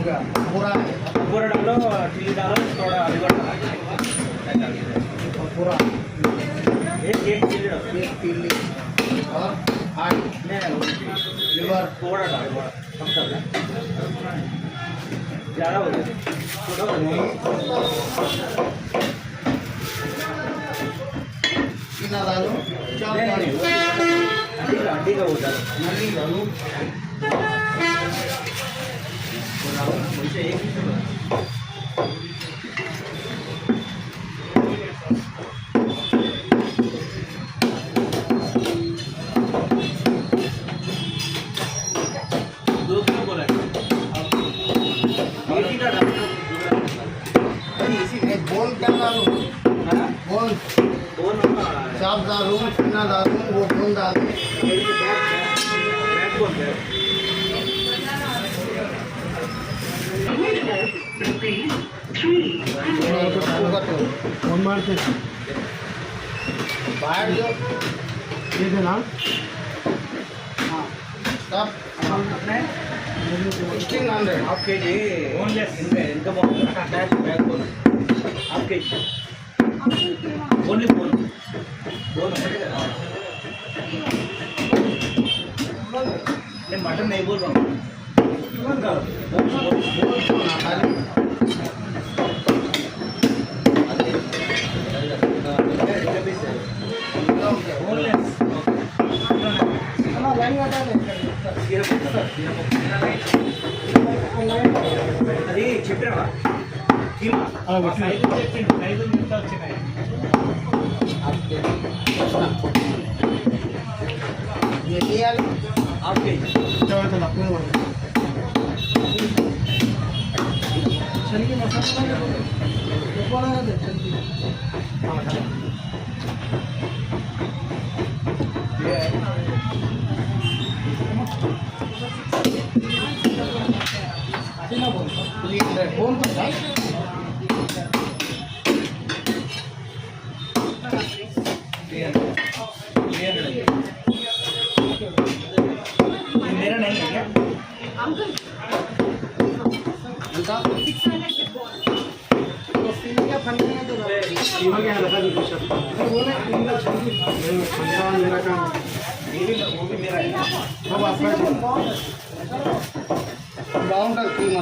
पूरा डालो, चिल्ली डालो, थोड़ा लिवर डालो, पूरा एक चिल्ली डालो, एक चिल्ली और हार्ट लिवर थोड़ा डालो, कम कर लें, ज़्यादा हो गया, थोड़ा नहीं, कितना डालो, चार डालो, हड्डी का हो डालो, हड्डी डालो, मुझे एक ही चाप डालूं, चना डालूं, वो कौन डालूं? बंद मारते बाहर जो ये देना हाँ तब अपने 1600 हाफ के जी boneless इनका बहुत अटैच बैग बोल हाफ के जी ओनली बोन मैं मटन नहीं बोल रहा हूँ అది చెప్పినావా హాఫ్ కేజీ चलिए मसाला मेरा नहीं है क्या कीमा क्या लगा दी मेरा काम वो भी मेरा है अब आपका బాగుంటుంది कीमा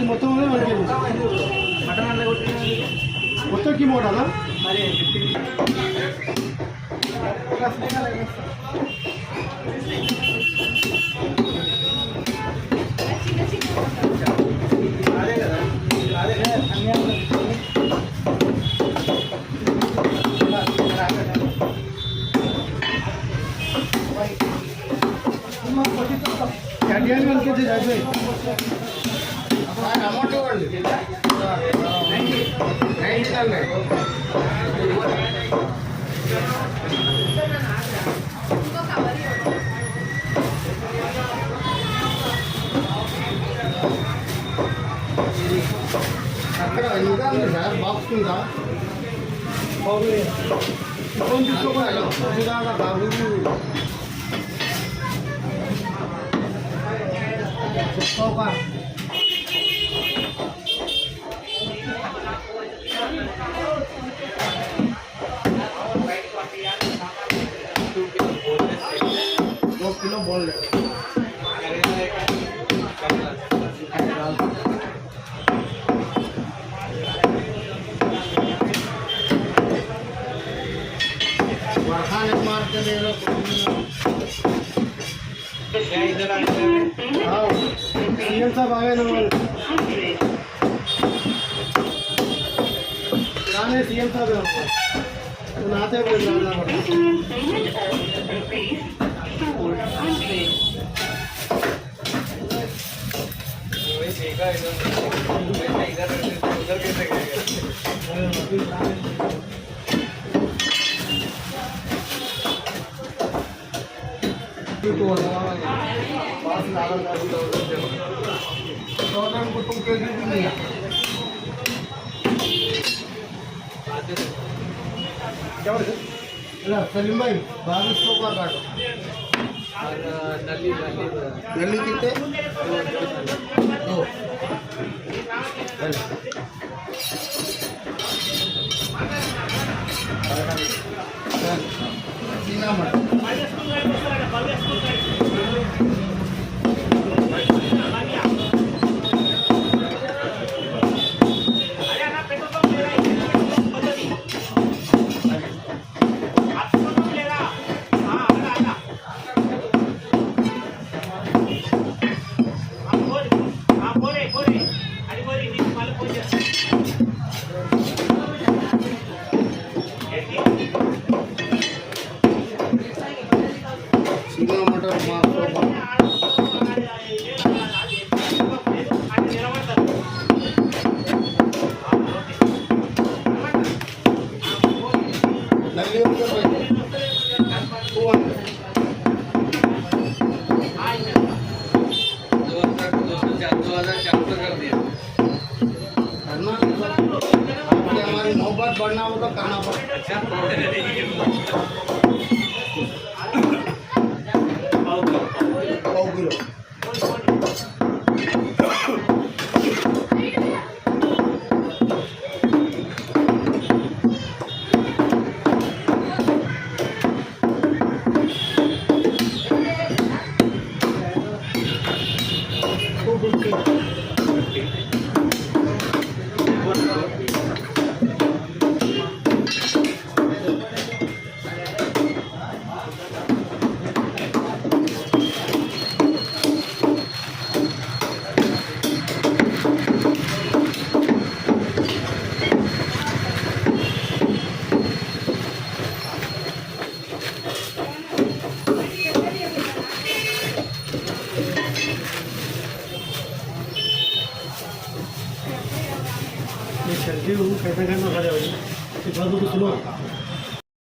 మొత్తం మటన్ అలా కొట్టిన మొత్తం కి మోడాలా మరి అదే కదా అదే कैडियन बन के जाए అమౌంట్ ఇవ్వండి అక్కడ ఇంకా ఉంది సార్ బాక్స్ ఉందా ఫోన్ తీసుకోవాలి బాబు చెప్పవా किलो बोल मारते सीएम साहब आ गए ना सीएम साहब आते सलीम भाई 2200 का काटो नली कितने दो सीना मटन करना आपकी हमारी मोहब्बत बढ़ना हो तो करना पड़ेगा। पाव किलो ये चलती हूँ कैसे करना पड़ेगा, बात तो सुनो।